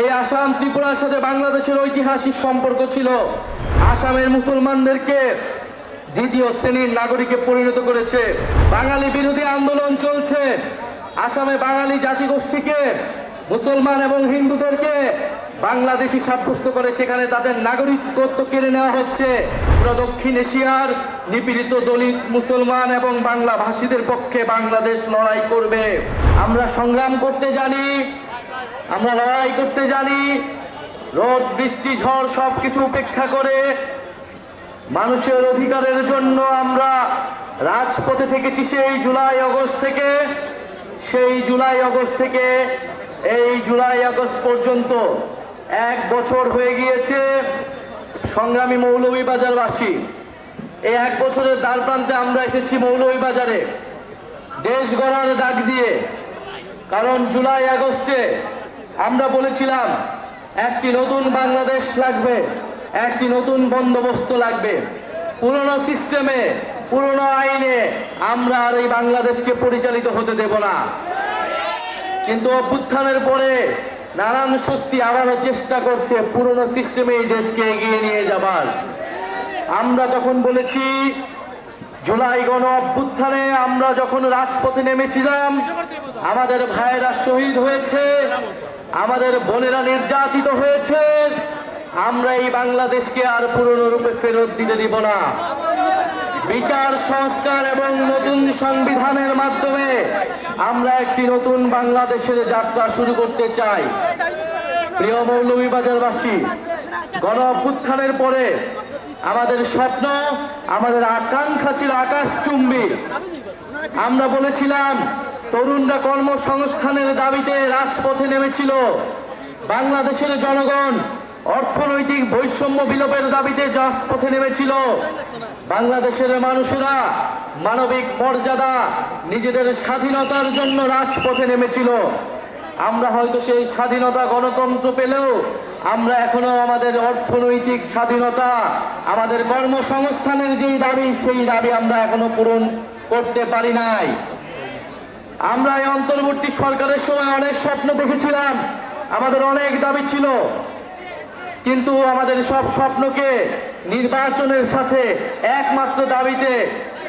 এই আসাম ত্রিপুরার সাথে বাংলাদেশের ঐতিহাসিক সম্পর্ক ছিল। আসামের মুসলমানদেরকে দ্বিতীয় শ্রেণীর নাগরিকে পরিণত করেছে। বাঙালি বিরোধী আন্দোলন চলছে। আসামে বাঙালি জাতিগোষ্ঠীকে, মুসলমান এবং হিন্দুদেরকে বাংলাদেশি সাব্যস্ত করে সেখানে তাদের নাগরিকত্ব কেড়ে নেওয়া হচ্ছে। পুরো দক্ষিণ এশিয়ার নিপীড়িত দলিত, মুসলমান এবং বাংলা ভাষীদের পক্ষে বাংলাদেশ লড়াই করবে। আমরা সংগ্রাম করতে জানি, আমরা লড়াই করতে জানি। রোদ বৃষ্টি ঝড় সবকিছু উপেক্ষা করে মানুষের অধিকারের জন্য আমরা রাজপথে থেকেছি সেই জুলাই আগস্ট থেকে এই জুলাই আগস্ট পর্যন্ত 1 বছর হয়ে গিয়েছে। সংগ্রামী মৌলভীবাজারবাসী, এই 1 বছরের দ্বার প্রান্তে আমরা এসেছি মৌলভীবাজারে দেশ গড়ার ডাক দিয়ে। কারণ জুলাই আগস্টে আমরা বলেছিলাম একটি নতুন বাংলাদেশ লাগবে, একটি নতুন বন্দোবস্ত লাগবে। পুরনো সিস্টেমে, পুরনো আইনে আমরা আর এই বাংলাদেশকে পরিচালিত হতে দেব না। কিন্তু অভ্যুত্থানের পরে নানান শক্তি আবারও চেষ্টা করছে পুরনো সিস্টেমে এই দেশকে এগিয়ে নিয়ে যাবার। আমরা তখন বলেছি, জুলাই গণ অভ্যুত্থানে আমরা যখন রাজপথে নেমেছিলাম, আমাদের ভাইয়েরা শহীদ হয়েছে, আমাদের বোনেরা নির্যাতিত হয়েছে। আমরা এই বাংলাদেশকে আর পুরনো রূপে ফেরত দিতে দিব না। বিচার সংস্কার এবং নতুন সংবিধানের মাধ্যমে আমরা একটি নতুন বাংলাদেশের যাত্রা শুরু করতে চাই। প্রিয় মৌলভীবাজারবাসী, গণ অভ্যুত্থানের পরে আমাদের স্বপ্ন, আমাদের আকাঙ্ক্ষা ছিল আকাশচুম্বী। আমরা বলেছিলাম তরুণরা কর্মসংস্থানের দাবিতে রাজপথে নেমেছিল। বাংলাদেশের জনগণ অর্থনৈতিক বৈষম্য বিলোপের দাবিতে রাজপথে নেমেছিল। বাংলাদেশের মানুষেরা মানবিক মর্যাদা, নিজেদের স্বাধীনতার জন্য রাজপথে নেমেছিল। আমরা হয়তো সেই স্বাধীনতা, গণতন্ত্র পেলেও আমরা এখনো আমাদের অর্থনৈতিক স্বাধীনতা, আমাদের কর্মসংস্থানের যেই দাবি, সেই দাবি আমরা এখনো পূরণ করতে পারি নাই। আমরা এই অন্তর্বর্তী সরকারের সময় অনেক স্বপ্ন দেখেছিলাম, আমাদের অনেক দাবি ছিল, কিন্তু আমাদের সব স্বপ্নকে নির্বাচনের সাথে একমাত্র দাবিতে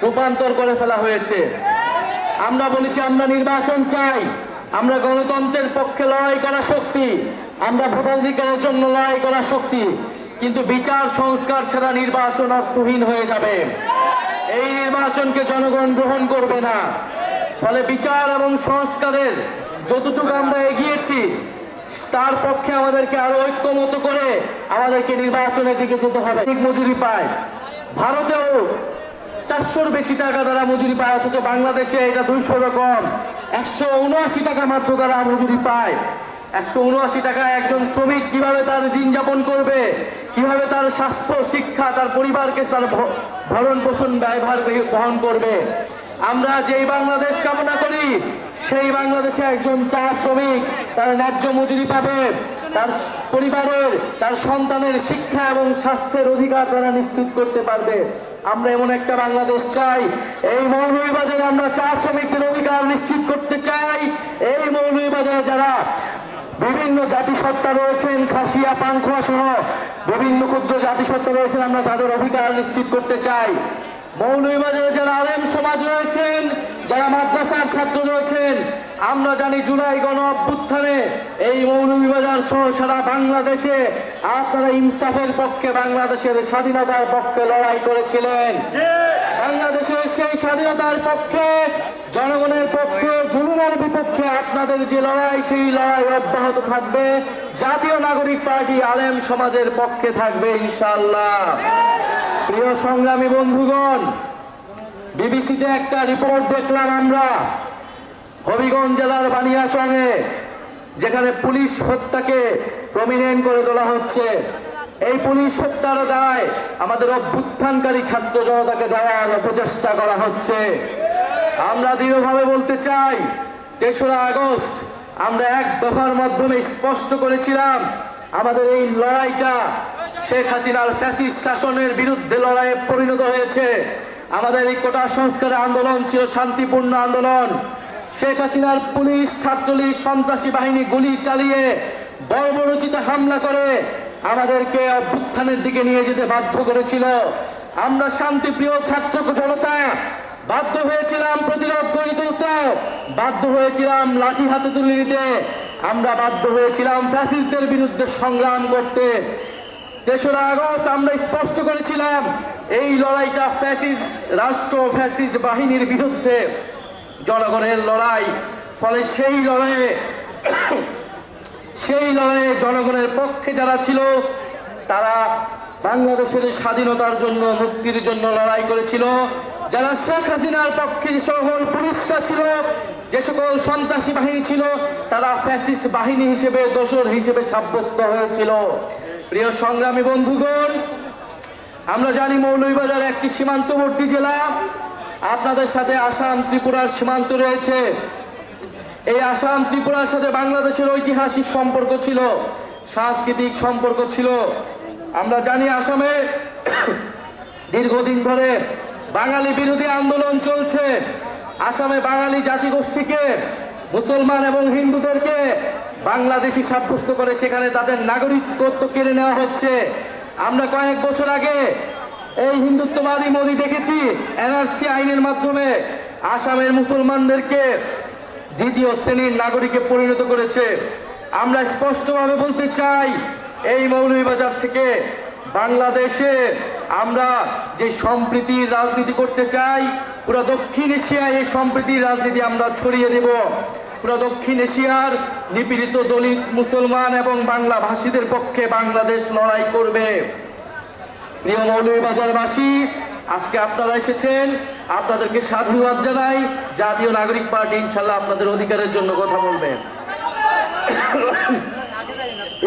রূপান্তর করে ফেলা হয়েছে। আমরা বলেছি আমরা নির্বাচন চাই, আমরা গণতন্ত্রের পক্ষে লড়াই করা শক্তি, আমরা ভোটাধিকারের জন্য লড়াই করা শক্তি, কিন্তু বিচার সংস্কার ছাড়া নির্বাচন অর্থহীন হয়ে যাবে। এই নির্বাচনকে জনগণ গ্রহণ করবে না। ফলে বিচার এবং সংস্কারের যতটুকু আমরা এগিয়েছি তার পক্ষে আমাদেরকে আরো ঐক্যমত করে আমাদেরকে নির্বাচনের দিকে যেতে হবে। মজুরি পায়, ভারতেও 400-র বেশি টাকা তারা মজুরি পায়, অথচ বাংলাদেশে এটা 200 রকম। 179 টাকা মাত্র তারা মজুরি পায়। 179 টাকায় একজন শ্রমিক কিভাবে তার দিন যাপন করবে, কিভাবে তার স্বাস্থ্য, শিক্ষা, তার পরিবারকে তার ভরণ পোষণ ব্যয়ভার বহন করবে? আমরা যেই বাংলাদেশ কামনা করি সেই বাংলাদেশে একজন চা শ্রমিক তার ন্যায্য মজুরি পাবে, তার পরিবারের, তার সন্তানের শিক্ষা এবং স্বাস্থ্যের অধিকার তারা নিশ্চিত করতে পারবে। আমরা এমন একটা বাংলাদেশ চাই। এই মৌলভীবাজারে আমরা চা শ্রমিকদের অধিকার নিশ্চিত করতে চাই। এই মৌলভীবাজারে যারা বিভিন্ন জাতিসত্তা রয়েছেন, খাসিয়া, পাংখোয়া সহ বিভিন্ন ক্ষুদ্র জাতিসত্তা রয়েছেন, আমরা তাদের অধিকার নিশ্চিত করতে চাই। মৌলভীবাজারে যারা আলেম সমাজ রয়েছেন, যারা মাদ্রাসার ছাত্র রয়েছেন, আমরা জানি জুলাই গণ অভ্যুত্থানে এই মৌলভীবাজার সহ সারা বাংলাদেশে আপনারা ইনসাফের পক্ষে, বাংলাদেশের স্বাধীনতার পক্ষে লড়াই করেছিলেন। বাংলাদেশের সেই স্বাধীনতার পক্ষে, জনগণের পক্ষে, জুলুমের বিপক্ষে আপনাদের যে লড়াই, সেই লড়াই অব্যাহত থাকবে। জাতীয় নাগরিক পার্টি আলেম সমাজের পক্ষে থাকবে ইনশাআল্লাহ। প্রিয় সংগ্রামী বন্ধুগণ, বিবিসিতে একটা রিপোর্ট দেখলাম আমরা হবিগঞ্জ জেলার বানিয়াচংয়ে, যেখানে পুলিশ হত্যাকে প্রমিনেন্ট করে তোলা হচ্ছে। এই পুলিশ হত্যার দায় আমাদের অভ্যুত্থানকারী ছাত্র জনতাকে দেওয়ার প্রচেষ্টা করা হচ্ছে। আমরা দৃঢ়ভাবে বলতে চাই, 3রা আগস্ট আমরা এক দফার মাধ্যমে স্পষ্ট করেছিলাম আমাদের এই লড়াইটা শেখ হাসিনার ফ্যাসিস্ট শাসনের বিরুদ্ধে লড়াইয়ে পরিণত হয়েছে। আমাদের এই কোটা সংস্কারের আন্দোলন ছিল শান্তিপূর্ণ আন্দোলন। শেখ হাসিনার পুলিশ, ছাত্রলীগ, সন্ত্রাসী বাহিনী গুলি চালিয়ে বর্বরোচিত হামলা করে আমাদেরকে অভ্যুত্থানের দিকে নিয়ে যেতে বাধ্য করেছিল। আমরা শান্তিপ্রিয় ছাত্র জনতা বাধ্য হয়েছিলাম প্রতিরোধ গড়ে তুলতে, বাধ্য হয়েছিলাম লাঠি হাতে তুলে নিতে, আমরা বাধ্য হয়েছিলাম ফ্যাসিস্টদের বিরুদ্ধে সংগ্রাম করতে। ৩রা আগস্ট আমরা স্পষ্ট করেছিলাম এই লড়াইটা ফ্যাসিস্ট রাষ্ট্র, ফ্যাসিস্ট বাহিনীর বিরুদ্ধে জনগণের লড়াই। ফলে সেই লড়াইয়ে জনগণের পক্ষে যারা ছিল তারা বাংলাদেশের স্বাধীনতার জন্য, মুক্তির জন্য লড়াই করেছিল। যারা শেখ হাসিনার পক্ষে যে সকল পুলিশরা ছিল, যে সকল সন্ত্রাসী বাহিনী ছিল, তারা ফ্যাসিস্ট বাহিনী হিসেবে, দোসর হিসেবে সাব্যস্ত হয়েছিল। প্রিয় সংগ্রামী বন্ধুগণ, আমরা জানি মৌলভীবাজার একটি সীমান্তবর্তী জেলা। আপনাদের সাথে আসাম ত্রিপুরার সীমান্ত রয়েছে। এই আসাম ত্রিপুরার সাথে বাংলাদেশের ঐতিহাসিক সম্পর্ক ছিল, সাংস্কৃতিক সম্পর্ক ছিল। আমরা জানি আসামে দীর্ঘদিন ধরে বাঙালি বিরোধী আন্দোলন চলছে। আসামে বাঙালি জাতিগোষ্ঠীকে, মুসলমান এবং হিন্দুদেরকে বাংলাদেশি সাব্যস্ত করে সেখানে তাদের নাগরিকত্ব কেড়ে নেওয়া হচ্ছে। আমরা কয়েক বছর আগে এই হিন্দুত্ববাদী মোদি দেখেছি এনআরসি আইনের মাধ্যমে আসামের মুসলমানদেরকে দ্বিতীয় শ্রেণীর নাগরিকে পরিণত করেছে। আমরা স্পষ্টভাবে বলতে চাই, এই মৌলভীবাজার থেকে বাংলাদেশে আমরা যে সম্প্রীতির রাজনীতি করতে চাই, পুরো দক্ষিণ এশিয়ায় এই সম্প্রীতির রাজনীতি আমরা ছড়িয়ে দেব। পুরো দক্ষিণ এশিয়ার নিপীড়িত দলিত, মুসলমান এবং বাংলা ভাষীদের পক্ষে বাংলাদেশ লড়াই করবে। প্রিয় মৌলভীবাজারবাসী, আজকে আপনারা এসেছেন, আপনাদেরকে সাধুবাদ জানাই। জাতীয় নাগরিক পার্টি ইনশাল্লাহ আপনাদের অধিকারের জন্য কথা বলবে।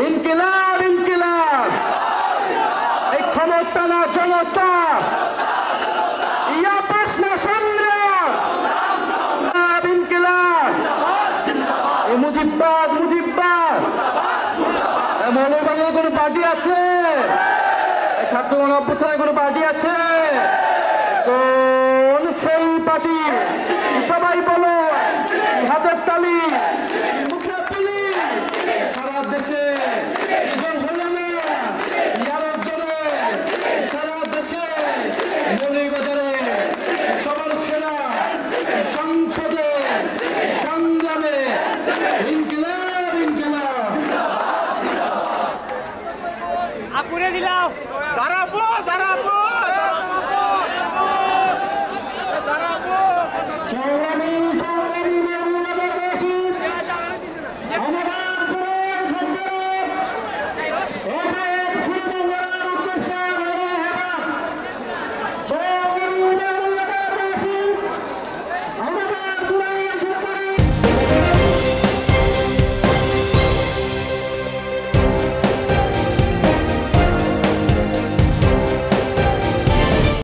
ইনকিলাব, ইনকিলাব, এই ক্ষমতা না জনতা, ইয়া প্রশ্ন সংগ্রাম, ইনকিলাব, এই মুজিববাদ, মুজিববাদ। মৌলভীবাজারে কোনো পার্টি আছে? ছাত্র গণঅভ্যুত্থানের কোনো পার্টি আছে? কোন সেই পার্টি? সবাই বলো, হাতের তালি, মুখে তালি। সারা দেশে হলো না, ইয়ারব জোরে সারা দেশে মৌলভীবাজারে সবার সেরা সংসদে সংগ্রামে ইনকিলাব, ইনকিলাব। আপুরে দিলাও, দাঁড়াবো, দাঁড়াবো, দাঁড়াবো, দাঁড়াবো। সংগ্রামী